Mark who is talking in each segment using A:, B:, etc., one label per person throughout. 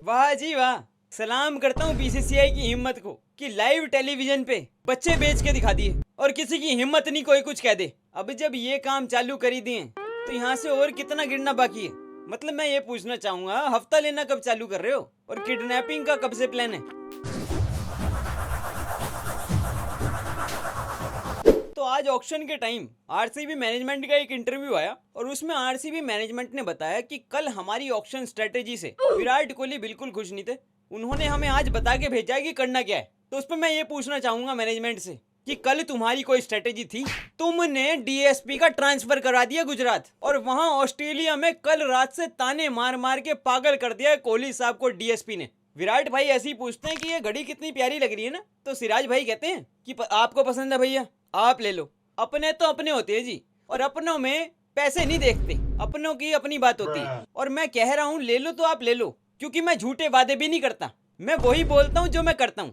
A: वाह जी वाह। सलाम करता हूँ बीसीसीआई की हिम्मत को कि लाइव टेलीविजन पे बच्चे बेच के दिखा दिए और किसी की हिम्मत नहीं कोई कुछ कह दे। अब जब ये काम चालू कर ही दिए तो यहाँ से और कितना गिरना बाकी है। मतलब मैं ये पूछना चाहूंगा, हफ्ता लेना कब चालू कर रहे हो और किडनैपिंग का कब से प्लान है? तो आज ऑक्शन के टाइम आरसीबी मैनेजमेंट का एक इंटरव्यू आया और उसमें आरसीबी मैनेजमेंट ने बताया कि कल हमारी ऑक्शन स्ट्रेटेजी से विराट कोहली बिल्कुल खुश नहीं थे। उन्होंने हमें आज बता के भेजा है कि करना क्या है। तो उस पर मैं ये पूछना चाहूंगा मैनेजमेंट से कि कल तुम्हारी कोई स्ट्रेटेजी थी? तुमने डीएसपी का ट्रांसफर करा दिया गुजरात और वहां ऑस्ट्रेलिया में कल रात से ताने मार मार के पागल कर दिया कोहली साहब को डीएसपी ने। विराट भाई ऐसे ही पूछते हैं कि ये घड़ी कितनी प्यारी लग रही है ना, तो सिराज भाई कहते हैं कि आपको पसंद है भैया आप ले लो। अपने तो अपने होते हैं जी, और अपनों में पैसे नहीं देखते, अपनों की अपनी बात होती है। और मैं कह रहा हूँ ले लो तो आप ले लो, क्योंकि मैं झूठे वादे भी नहीं करता, मैं वही बोलता हूँ जो मैं करता हूँ।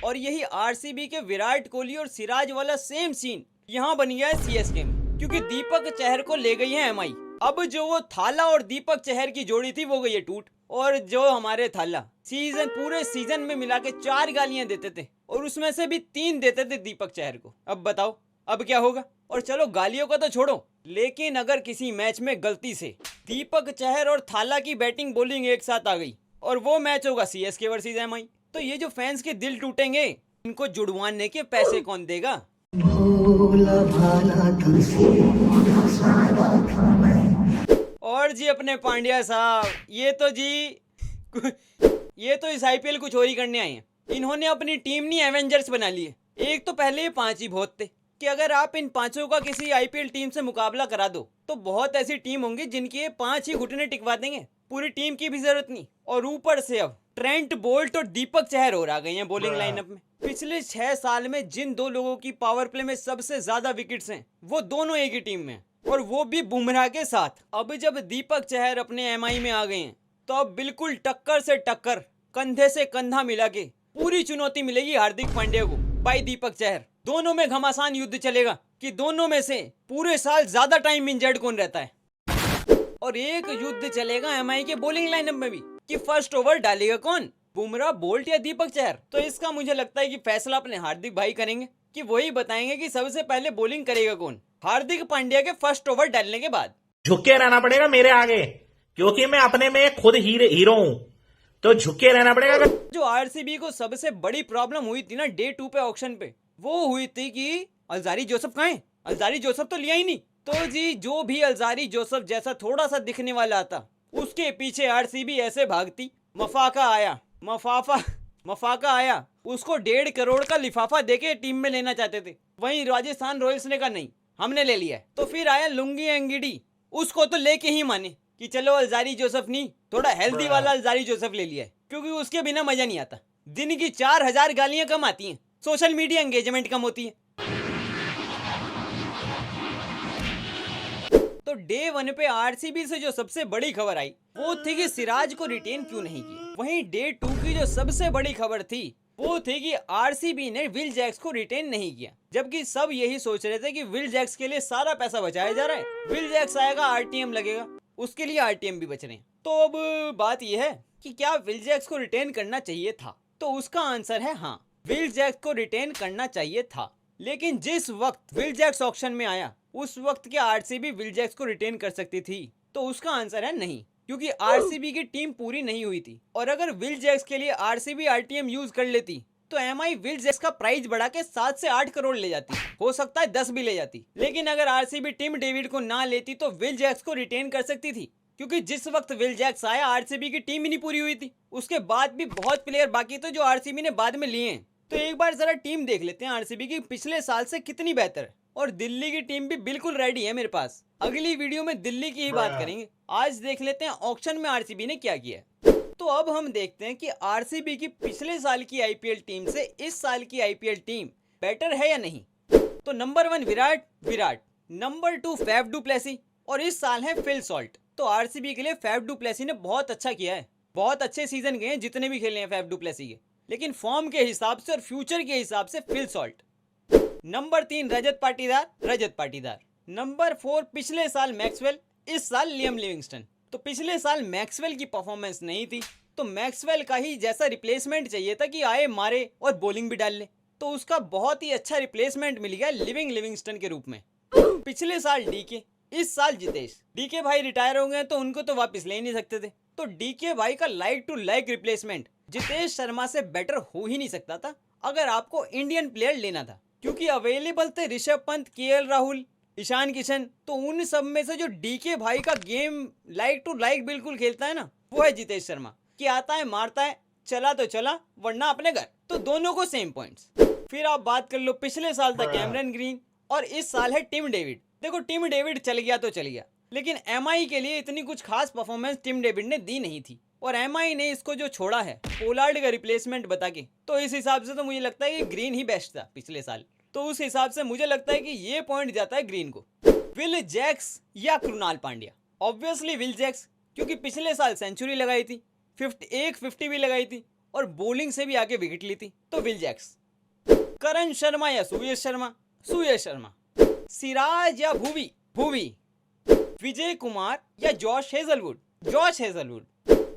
A: और यही आरसीबी के विराट कोहली और सिराज वाला सेम सीन यहाँ बन गया है सीएसके में, क्योंकि दीपक चहर को ले गई है एमआई। अब जो वो थाला और दीपक चहर की जोड़ी थी वो गई है टूट, और जो हमारे थाला पूरे सीजन में मिला के 4 गालियां देते थे और उसमें से भी 3 देते थे दीपक चहर को। अब बताओ अब क्या होगा? और चलो गालियों का तो छोड़ो, लेकिन अगर किसी मैच में गलती से दीपक चहर और थाला की बैटिंग बॉलिंग एक साथ आ गई और वो मैच होगा सीएसके वर्सेस एमआई, तो ये जो फैंस के दिल टूटेंगे इनको जुड़वाने के पैसे कौन देगा? भोला भाला और जी अपने पांड्या साहब ये तो इस आईपीएल कुछ और ही करने आए हैं। इन्होंने अपनी टीम नहीं एवेंजर्स बना ली है। एक तो पहले ये 5 ही बहुत थे कि अगर आप इन 5 का किसी आईपीएल टीम से मुकाबला करा दो तो बहुत ऐसी टीम होंगी जिनकी ये 5 ही घुटने टिकवा देंगे, पूरी टीम की भी जरूरत नहीं। और ऊपर से अब ट्रेंट बोल्ट और दीपक चहर और आ गए हैं बॉलिंग लाइनअप में। पिछले 6 साल में जिन 2 लोगों की पावर प्ले में सबसे ज्यादा विकेट्स हैं वो दोनों एक ही टीम में, और वो भी बुमराह के साथ। अब जब दीपक चहर अपने एमआई में आ गए हैं तो अब बिल्कुल टक्कर से टक्कर, कंधे से कंधा मिला के पूरी चुनौती मिलेगी हार्दिक पांड्या को भाई दीपक चहर। दोनों में घमासान युद्ध चलेगा कि दोनों में से पूरे साल ज्यादा टाइम इंजर्ड कौन रहता है। और एक युद्ध चलेगा एमआई के बॉलिंग लाइनअप में भी कि फर्स्ट ओवर डालेगा कौन, बुमराह, बोल्ट या दीपक चहर। तो इसका मुझे लगता है कि फैसला अपने हार्दिक भाई करेंगे कि वही बताएंगे कि सबसे पहले बॉलिंग करेगा कौन हार्दिक पांड्या के फर्स्ट ओवर डालने के बाद।
B: झुक के रहना पड़ेगा मेरे आगे, क्योंकि मैं अपने में खुद हीरो हूं, तो झुक के रहना पड़ेगा।
A: जो आरसीबी को सबसे बड़ी प्रॉब्लम हुई थी ना डे 2 पे ऑक्शन पे, वो हुई थी कि अल्जारी जोसेफ कहाँ है? अल्जारी जोसेफ तो लिया ही नहीं। तो जी जो भी अल्जारी जोसेफ जैसा थोड़ा सा दिखने वाला आता उसके पीछे आरसीबी ऐसे भागती। मफाका आया, उसको 1.5 करोड़ का लिफाफा देके टीम में लेना चाहते थे। वहीं राजस्थान रॉयल्स ने कहा नहीं हमने ले लिया है। तो फिर आया लुंगी एंगिडी, उसको तो लेके ही माने कि चलो अल्जारी जोसेफ नहीं, थोड़ा हेल्दी वाला अल्जारी जोसेफ ले लिया है, क्योंकि उसके बिना मजा नहीं आता। दिन की 4000 गालियां कम आती हैं, सोशल मीडिया एंगेजमेंट कम होती है। तो डे 1 पे आरसीबी से जो सबसे बड़ी खबर आई वो थी कि सिराज को रिटेन क्यों नहीं किया। वहीं डे 2 की जो सबसे बड़ी खबर थी वो थी कि आरसीबी ने विल जैक्स को रिटेन नहीं किया, जबकि सब यही सोच रहे थे कि विल जैक्स के लिए सारा पैसा बचाया जा रहा है, विल जैक्स आएगा आरटीएम लगेगा, उसके लिए आरटीएम भी बच रहे हैं। तो अब बात यह है कि क्या विल जैक्स को रिटेन करना चाहिए था? तो उसका आंसर है हाँ, विल जैक्स को रिटेन करना चाहिए था। लेकिन जिस वक्त विल जैक्स ऑक्शन में आया उस वक्त क्या आरसीबी विल जैक्स को रिटेन कर सकती थी? तो उसका आंसर है नहीं, क्योंकि आरसीबी की टीम पूरी नहीं हुई थी। और अगर विल जैक्स के लिए आरसीबी आरटीएम यूज कर लेती तो एमआई विल जैक्स का प्राइस बढ़ा के 7 से 8 करोड़ ले जाती, हो सकता है 10 भी ले जाती। लेकिन अगर आरसीबी टिम डेविड को ना लेती तो विल जैक्स को रिटेन कर सकती थी, क्योंकि जिस वक्त विल जैक्स आया आरसीबी की टीम ही नहीं पूरी हुई थी। उसके बाद भी बहुत प्लेयर बाकी थे जो आरसीबी ने बाद में लिए हैं। तो एक बार जरा टीम देख लेते हैं आरसीबी की पिछले साल से कितनी बेहतर है। और दिल्ली की टीम भी बिल्कुल रेडी है मेरे पास, अगली वीडियो में दिल्ली की ही बात करेंगे। आज देख लेते हैं ऑक्शन में आरसीबी ने क्या किया है। तो अब हम देखते हैं कि आरसीबी की पिछले साल की आईपीएल टीम से इस साल की आईपीएल टीम बेटर है या नहीं। तो number 1 Virat, number 2 Faf du Plessis, और इस साल है फिल सॉल्ट। तो आरसीबी के लिए फैफ डू प्लेसी ने बहुत अच्छा किया है, बहुत अच्छे सीजन गए हैं जितने भी खेले हैं फैफ डू प्लेसी के, लेकिन फॉर्म के हिसाब से और फ्यूचर के हिसाब से Phil Salt. Number 3 Rajat Patidar. Number 4 पिछले साल मैक्सवेल, इस साल लियम लिविंगस्टन। तो पिछले साल मैक्सवेल की परफॉर्मेंस नहीं थी, तो मैक्सवेल का ही जैसा रिप्लेसमेंट चाहिए था कि आए मारे और बॉलिंग भी डाल ले, तो उसका बहुत ही अच्छा रिप्लेसमेंट मिल गया लिविंगस्टन के रूप में। पिछले साल डीके, इस साल जितेश। डीके भाई रिटायर हो गए तो उनको तो वापस ले ही नहीं सकते थे, तो डीके भाई का like to like replacement Jitesh Sharma से बेटर हो ही नहीं सकता था अगर आपको इंडियन प्लेयर लेना था, क्योंकि अवेलेबल थे ऋषभ पंत, केएल राहुल, ईशान किशन। तो उन सब में से जो डीके भाई का गेम लाइक टू लाइक बिल्कुल खेलता है ना, वो है जितेश शर्मा, कि आता है मारता है, चला तो चला वरना अपने घर। तो दोनों को सेम पॉइंट्स। फिर आप बात कर लो, पिछले साल था कैमरन ग्रीन और इस साल है टिम डेविड। देखो टिम डेविड चल गया तो चल गया, लेकिन एमआई के लिए इतनी कुछ खास परफॉर्मेंस टिम डेविड ने दी नहीं थी, और एमआई ने इसको जो छोड़ा है पोलार्ड का रिप्लेसमेंट बता के, तो इस हिसाब से तो मुझे लगता है कि ग्रीन ही बेस्ट था पिछले साल। तो उस हिसाब से मुझे लगता है कि ये पॉइंट जाता है ग्रीन को। विल जैक्स या Krunal Pandya? Obviously Will Jacks, क्योंकि पिछले साल सेंचुरी लगाई थी, 50 भी लगाई थी और बॉलिंग से भी आके विकेट ली थी, तो विल जैक्स। करण शर्मा या सुयश शर्मा? सुयश शर्मा। सिराज या भुवी? भुवी। विजय कुमार या Josh Hazlewood? Josh Hazlewood.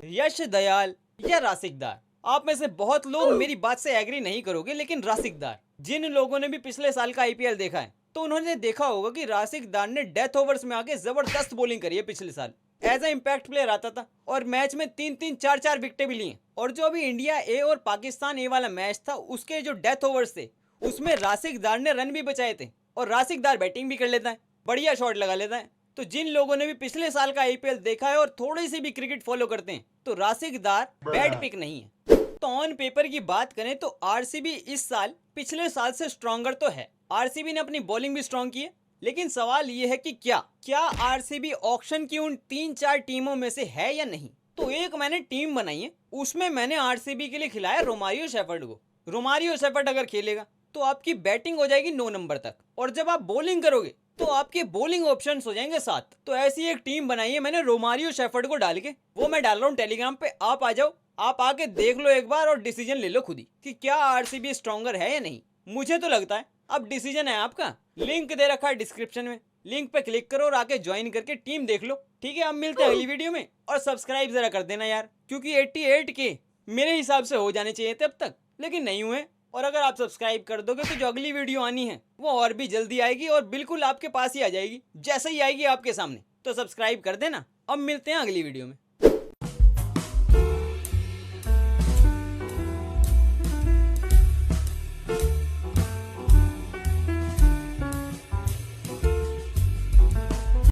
A: Yash Dayal या रासिकदार? आप में से बहुत लोग मेरी बात से एग्री नहीं करोगे, लेकिन रासिकदार, जिन लोगों ने भी पिछले साल का आईपीएल देखा है तो उन्होंने देखा होगा कि रासिकदार ने डेथ ओवर्स में आके जबरदस्त बॉलिंग करी है पिछले साल। एज ए इम्पैक्ट प्लेयर आता था और मैच में 3-3, 4-4 विकेटें भी ली हैं। और जो अभी इंडिया ए और पाकिस्तान ए वाला मैच था, उसके जो डेथ ओवर्स थे उसमें रासिकदार ने रन भी बचाए थे, और रासिकदार बैटिंग भी कर लेता है, बढ़िया शॉट लगा लेता है। तो जिन लोगों ने भी पिछले साल का आईपीएल देखा है और थोड़ी सी भी क्रिकेट फॉलो करते हैं, तो रासिकदार बैड पिक नहीं है। तो ऑन पेपर की बात करें तो आरसीबी इस साल पिछले साल से स्ट्रॉन्गर तो है। आरसीबी ने अपनी बॉलिंग भी स्ट्रॉन्ग की है, लेकिन सवाल ये है कि क्या आरसीबी ऑक्शन की उन 3-4 टीमों में से है या नहीं। तो एक मैंने टीम बनाई है, उसमें मैंने आरसीबी के लिए खिलाया रोमारियो शेफर्ड को। रोमारियो शेफर्ड अगर खेलेगा तो आपकी बैटिंग हो जाएगी 9 नंबर तक, और जब आप बॉलिंग करोगे तो आपके बॉलिंग ऑप्शंस हो जाएंगे 7। तो ऐसी एक टीम बनाई है मैंने रोमारियो शेफर्ड को डाल के, वो मैं डाल रहा हूँ टेलीग्राम पे। आप आ जाओ, आप आके देख लो एक बार और डिसीजन ले लो खुद ही कि क्या आरसीबी स्ट्रॉन्गर है या नहीं। मुझे तो लगता है, अब डिसीजन है आपका। लिंक दे रखा है डिस्क्रिप्शन में, लिंक पे क्लिक करो और आके ज्वाइन करके टीम देख लो। ठीक है, अब मिलते हैं अगली वीडियो में, और सब्सक्राइब जरा कर देना यार, क्योंकि 88 के मेरे हिसाब से हो जाने चाहिए थे अब तक, लेकिन नहीं हुए। और अगर आप सब्सक्राइब कर दोगे तो जो अगली वीडियो आनी है वो और भी जल्दी आएगी और बिल्कुल आपके पास ही आ जाएगी, जैसे ही आएगी आपके सामने। तो सब्सक्राइब कर देना। अब मिलते हैं अगली वीडियो में।